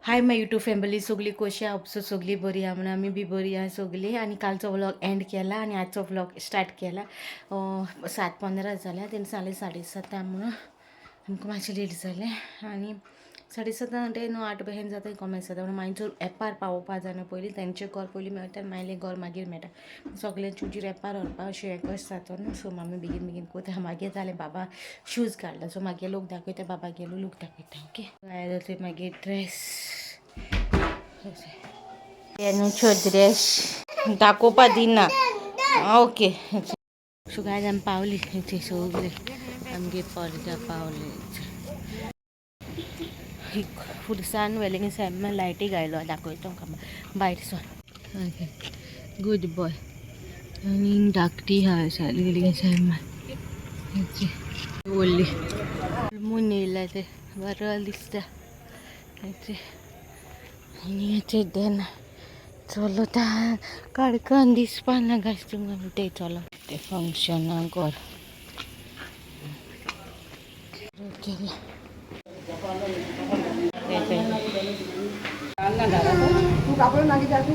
Hi my YouTube family सगळी कशी आपसो सगळी बरी आहा म्हणून आमी बी बरी आहा सगळी आणि कालचो व्लॉग एंड केला आणि आजचो व्लॉग स्टार्ट केला 7:15 जाल्या तेणी सांगले 7:30 म्हणून आमकां मातशें लेट जालें आणि 7:30 म्हणजे न्हू 8 बहेन जाता कॉमेंट्स जाता म्हणून मागीर एपार पावोवपा जाय न्हू पयलीं तेंचें घर पयलीं मेळटा मागीर घर मागीर मेळटा सगळ्यांचे हुजीर एपार व्हरपा अशें हें कशें जाता न्हू सो आमी बेगीन बेगीन कोता मागीर जालें बाबा शूज काडला सो मागीर लोक दाखयता बाबा गेलो लोक दाखयता ओके आयलो ते मागीर ड्रेस न्हू ड्रेस दाखोवपा दिना ओके सो गायज आमी पावली इथे सगळे आमगे पर्दा पावले फुडसान वेलिंग सॅम लायटी घायलो दाखयता तुमकां भायर सोन ओके गूड बॉय आनी धाकटी आहा वेलिंग सॅम व्हडली मून येयला ते बरो दिसता आनी हेचे देन चलता काडकन दिसपा ना गायज तुमकां ते चलो ते फंक्शनाक घर केला तू कापड मागे जाते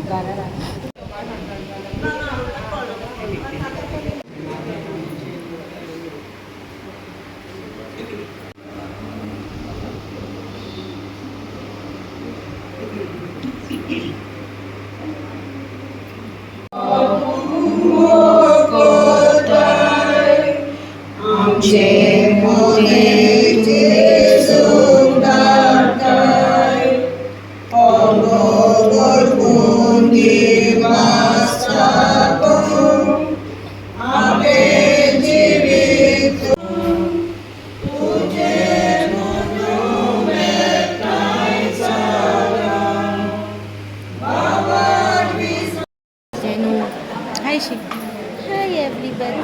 Hi everybody.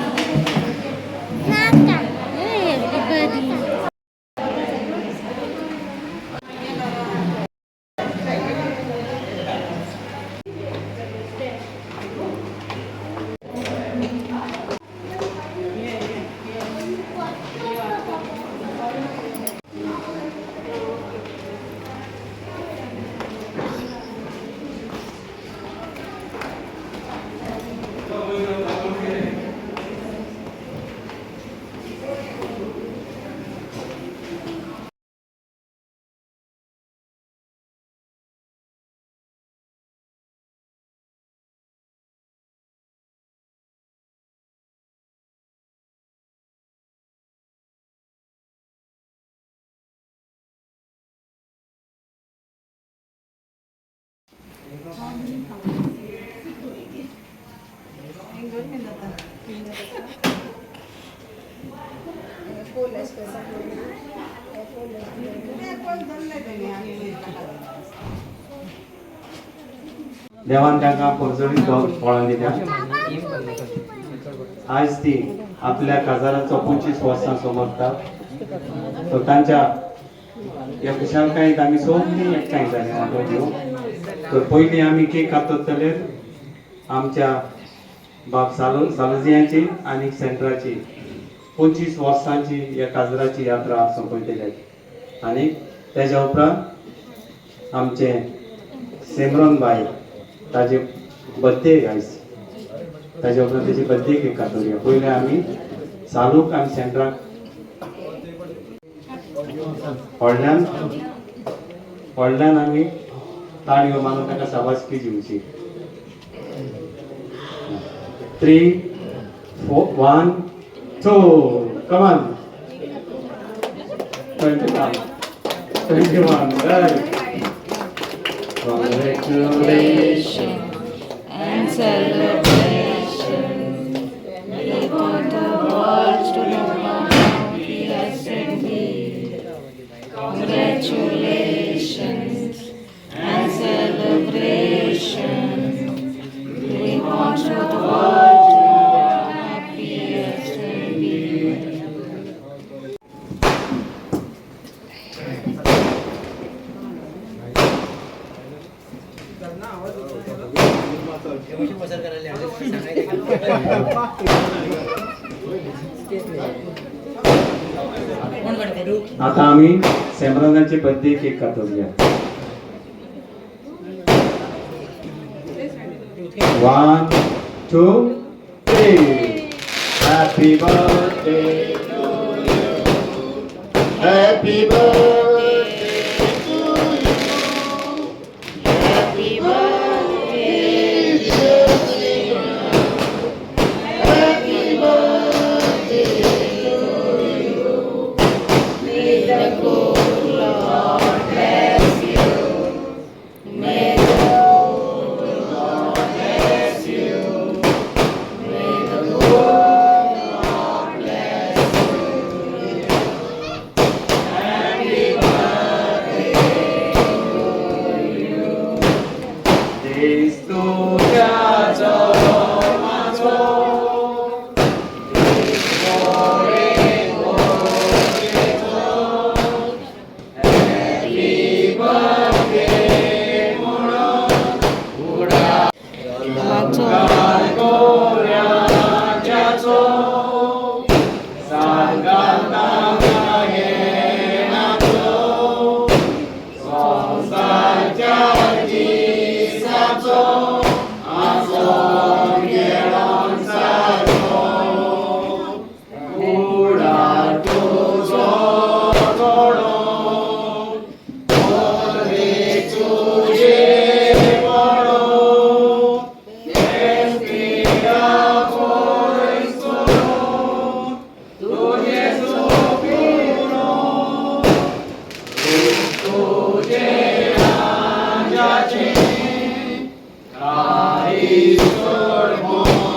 Hey everybody. देवान तांकां परजळीत फळां दिल्या आज ती आपल्या काजाराचो 25 वर्सां समजता सो तांच्या ह्या खुशालकायेंत आमी सगळीं एकठांय जालीं वांटो घेवंक तर पयलीं आमी केक कापतले आमच्या बाब सालजियांची आनी सेंट्राची 25 वर्सांची ह्या काजराची यात्रा सोंपयतले आनी तेज्या उपरांत आमचे सिमरन बाय ताजे बर्थडे गायस ताजे उपरांत तेजी बर्थडे केक कातोया पयलीं आमी सालूक आनी सेंट्राक व्हडल्यान आमी ताळयो मारून ताका शाबासकी दिवची 3 4 1 2 come on 21 right. Congratulations and celebration. May God the world to know how He has sent thee. Congratulations and celebration. We want to the world to know how happy He has sent thee. आता आम्ही सेमरनाचे birthday cake कातूया 1, 2, 3. Happy birthday to you. Happy birthday to you. Happy birthday, dear Sriram. Happy birthday to you. May the good Lord bless you. May the good Lord bless you. May the good Lord bless you. Happy birthday to you. This to Jaja Macho. This glory goes. Happy birthday, Mona. Sangal Gorajacho. Sangal Nagayenacho. Songal Jaji Sacho. Azom Yeron Sacho. Ura Tuzo Toro. Ore Tuje Poro. Espera por solo. Tuje Supuro. Tuje Anjache. Kai Sormogache.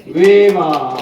Viva!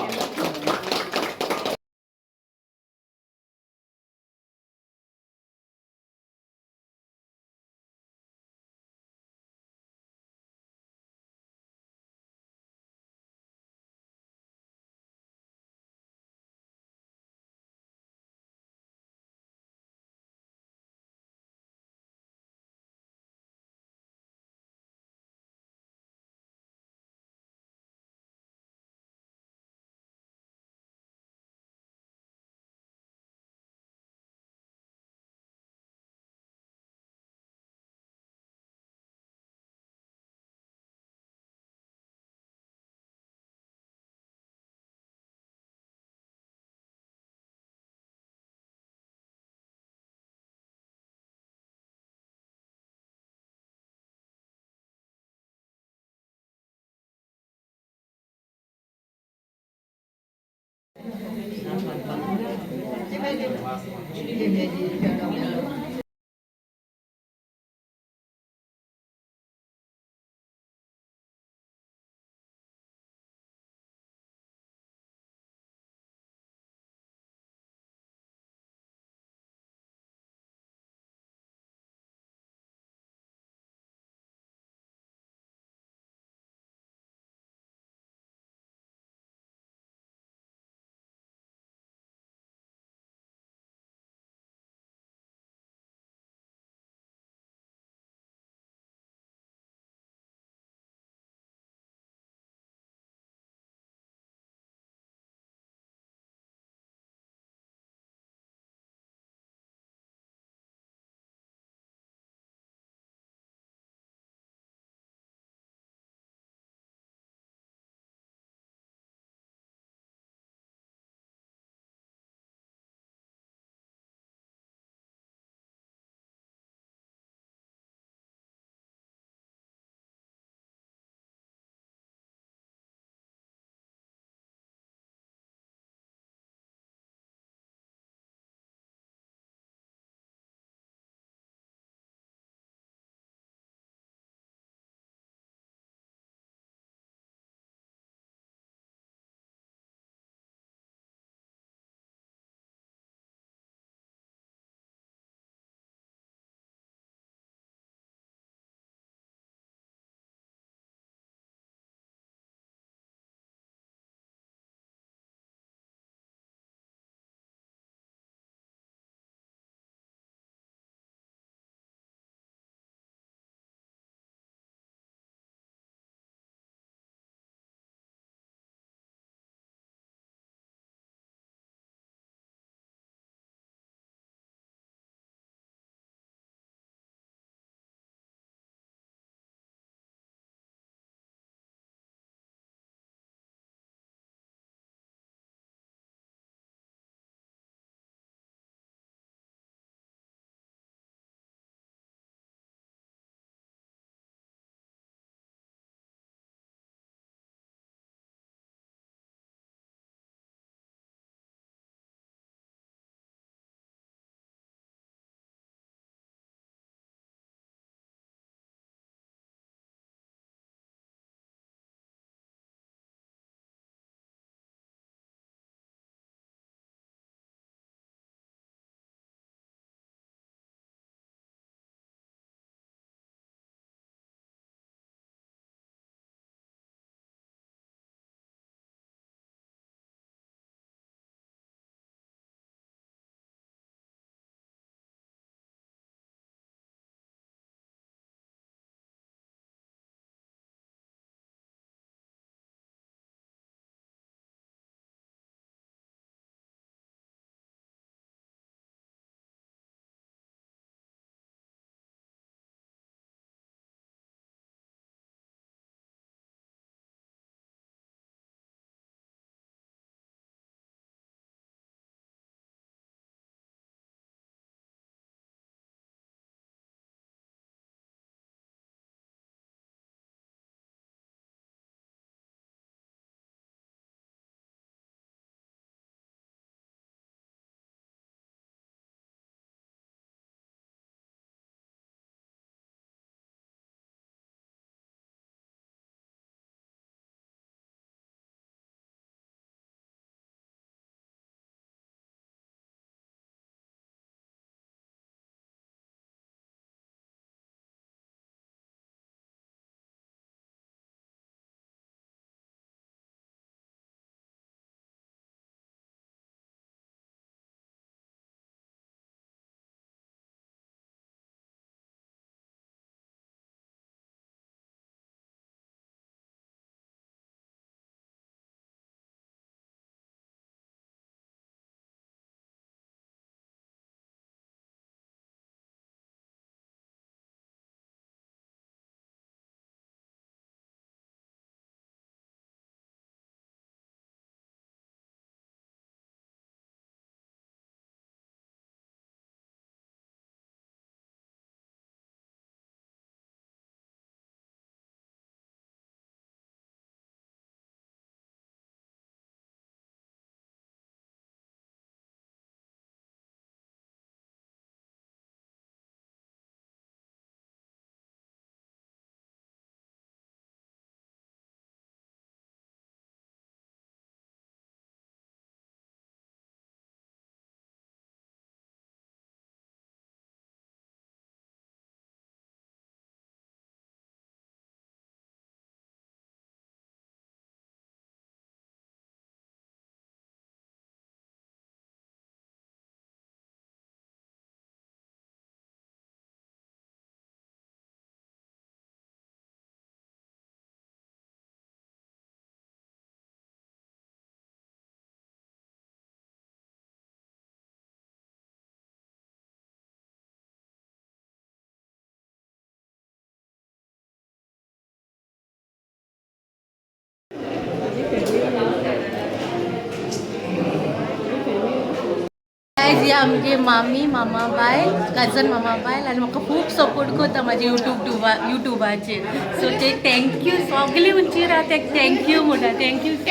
Guys हे आमगे मामी मामा बाय cousin मामा बाय आनी म्हाका खूब सपोर्ट करता म्हाजे युट्यूबाचेर सो ते थँक्यू सगळी उंची राहा ते थँक्यू म्हणटा थँक्यू सो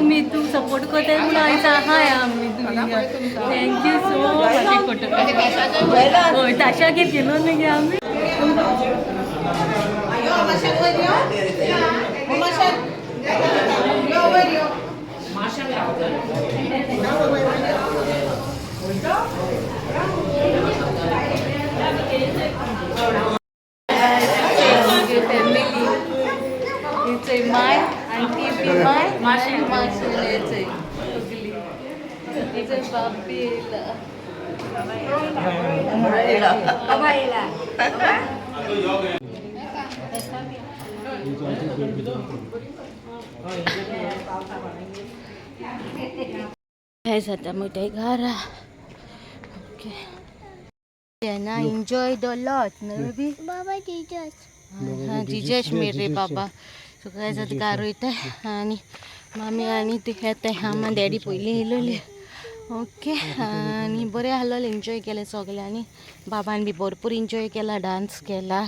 मच तू सपोर्ट करता म्हणून आयज आहाय आमी थँक्यू सो मच हय ताशा घेतलो न्ही गे आमी माय आणि ती माय माशेलेचे बाबीला काय जाता मोठे घरा ओके ना enjoy the lot Nabi Baba teachers हां जिजेश मेरे बाबा सो काय जाता गारो येता आणि मामी आणि ते येता हां डॅडी पयलीं येयलोली ओके आणि बरें आहलोलें एन्जॉय केलें सगळ्यांनी बाबान बी भरपूर एन्जॉय केला डान्स केला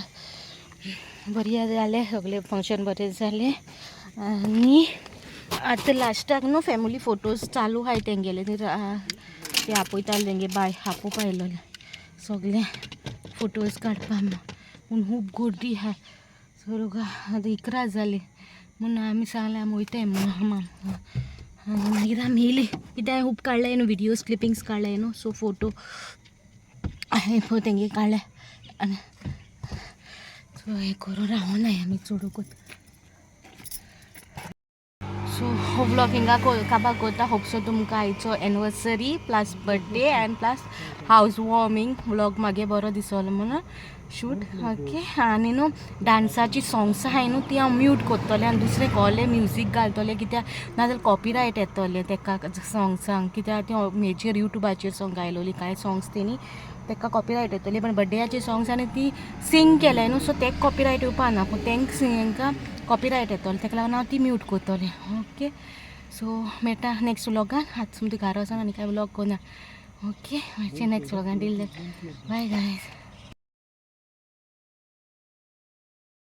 बरें जालें सगळें फंक्शन बरें जालें आणि आतां लास्टाक न्हू फॅमिली फोटोज चालू आहाय तेंगेले ते आपयताले तेंगे बाय आपोवप आयलोले सगळे फोटोज काडपा पूण खूब गर्दी आहा सो आतां 11 जाली म्हणून आमी सांगलें आमी वयताय म्हणून आनी मागीर आमी येयली कित्याक खूब काडलाय न्हू विडियोज क्लिपिंग्स काडलाय न्हू सो फोटो हांवें पळय तेंगे काडल्या आनी सो हें करून रावनाय आमी चोडूकूच सो हो व्लॉग हिंगा काबार करता होप सो तुमकां आयचो anniversary plus birthday and plus house warming vlog मागे बरो दिसलो म्हणून शूट ओके आनी न्हू डान्साची सॉंग्स आहाय न्हू ती हांव म्यूट करतलें आनी दुसरें कहलें म्युजीक घालतलें कित्याक नाजाल्यार कॉपीरायट येतलें तेका सॉंग्सांक कित्याक ती हेचेर युट्यूबाचेर सॉंग गायलोली कांय सॉंग्स तेणी तेका कॉपीरायट येतली पण बर्थडेयाचे सॉंग्स आनी ती सिंग केलें न्हू सो तेका कॉपीरायट येवपा ना पूण तेंकां कॉपीरायट येतलें तेका लागून हांव ती म्यूट करतलें ओके सो मेळटा नेक्स्ट व्लॉगान आतां तुमच्या घरा वचून आनी कांय व्लॉग करना ओके मातशें नेक्स्ट व्लॉगान डिल बाय गायज